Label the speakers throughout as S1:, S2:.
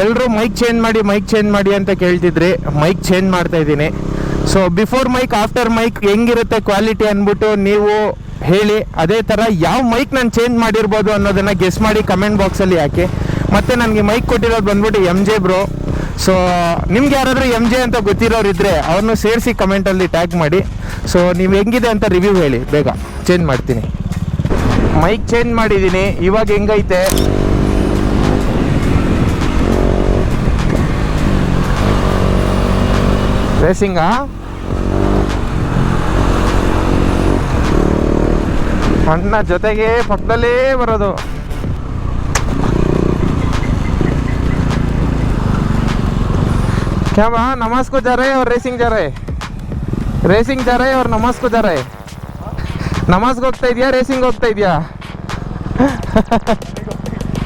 S1: ಎಲ್ಲರೂ mic change ಮಾಡಿ ಅಂತ ಕೇಳ್ತಿದ್ರಿ. ಮೈಕ್ ಚೇಂಜ್ ಮಾಡ್ತಾ ಇದ್ದೀನಿ. So before mike after mike ಹೆಂಗಿರುತ್ತೆ ಕ್ವಾಲಿಟಿ ಅಂದ್ಬಿಟ್ಟು ನೀವು ಹೇಳಿ. ಅದೇ ಥರ ಯಾವ ಮೈಕ್ ನಾನು ಚೇಂಜ್ ಮಾಡಿರ್ಬೋದು ಅನ್ನೋದನ್ನು ಗೆಸ್ ಮಾಡಿ ಕಮೆಂಟ್ ಬಾಕ್ಸಲ್ಲಿ ಹಾಕಿ. ಮತ್ತು ನನಗೆ ಮೈಕ್ ಕೊಟ್ಟಿರೋದು ಬಂದ್ಬಿಟ್ಟು MJ ಬ್ರೋ. ಸೊ ನಿಮ್ಗೆ ಯಾರಾದರೂ MJ ಅಂತ ಗೊತ್ತಿರೋರು ಇದ್ದರೆ ಅವ್ರನ್ನೂ ಸೇರಿಸಿ ಕಮೆಂಟಲ್ಲಿ ಟ್ಯಾಗ್ ಮಾಡಿ. ಸೊ ನೀವು ಹೆಂಗಿದೆ ಅಂತ ರಿವ್ಯೂ ಹೇಳಿ, ಬೇಗ ಚೇಂಜ್ ಮಾಡ್ತೀನಿ. ಮೈಕ್ ಚೇಂಜ್ ಮಾಡಿದ್ದೀನಿ. ಇವಾಗ ಹೆಂಗೈತೆ ರೇಸಿಂಗಾ? ಅಣ್ಣ ಜೊತೆಗೆ ಪಕ್ಕದಲ್ಲೇ ಬರೋದು. क्या वहाँ नमाज को जा रहे हैं और रेसिंग जा रहे हैं? रेसिंग जा रहे हैं और नमाज को जा रहे हैं? ನಮಾಜ್ಗೆ ಹೋಗ್ತಾ ಇದೆಯಾ ರೇಸಿಂಗ್ ಹೋಗ್ತಾ ಇದೆಯಾ?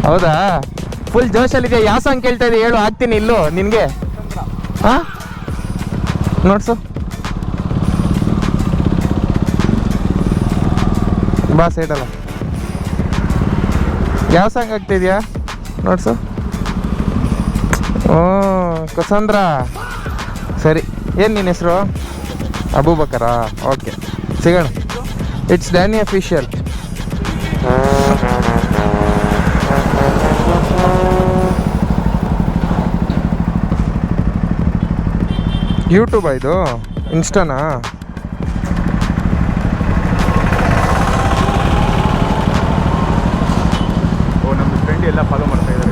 S1: ಹೌದಾ? ಫುಲ್ ಜೋಶಲ್ಲಿದೆಯಾ? ಯಾವ ಸಾಂಗ್ ಕೇಳ್ತಾ ಇದೆಯಾ ಹೇಳು, ಹಾಕ್ತೀನಿ ಇಲ್ಲೂ ನಿನಗೆ. ಹಾಂ ನೋಡ್ಸು ಬಾ ಸೈಡಲ್ಲ. ಯಾವ ಸಾಂಗ್ ಆಗ್ತಾ ಇದೆಯಾ ನೋಡ್ಸು. ಓ ಕಸಂದ್ರ, ಸರಿ. ಏನು ನಿನ್ನ ಹೆಸರು? ಅಬೂಬಕರಾ? ಓಕೆ, ಸಿಗೋಣ. It's Danny official. ಯೂಟ್ಯೂಬ್ ಇದು? ಇನ್ಸ್ಟಾನಾ?
S2: ನಮ್ಮ ಫ್ರೆಂಡ್ ಎಲ್ಲ ಫಾಲೋ ಮಾಡ್ತಾ ಇದ್ದಾರೆ.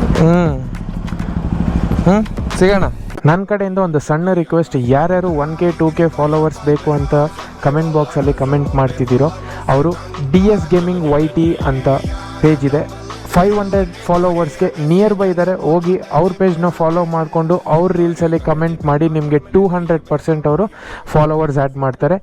S1: ಸಿಗೋಣ. ನನ್ನ ಕಡೆಯಿಂದ ಒಂದು ಸಣ್ಣ ರಿಕ್ವೆಸ್ಟ್, ಯಾರ್ಯಾರು 1K 2K ಫಾಲೋವರ್ಸ್ ಬೇಕು ಅಂತ ಕಮೆಂಟ್ ಬಾಕ್ಸಲ್ಲಿ ಕಮೆಂಟ್ ಮಾಡ್ತಿದ್ದೀರೋ ಅವರು DS Gaming YT ಅಂತ ಪೇಜ್ ಇದೆ. 500 ಫಾಲೋವರ್ಸ್ಗೆ ನಿಯರ್ ಬೈ ಇದ್ದಾರೆ. ಹೋಗಿ ಅವ್ರ ಪೇಜ್ನ ಫಾಲೋ ಮಾಡಿಕೊಂಡು ಅವ್ರ ರೀಲ್ಸಲ್ಲಿ ಕಮೆಂಟ್ ಮಾಡಿ. ನಿಮಗೆ 200% ಅವರು ಫಾಲೋವರ್ಸ್ ಆ್ಯಡ್ ಮಾಡ್ತಾರೆ.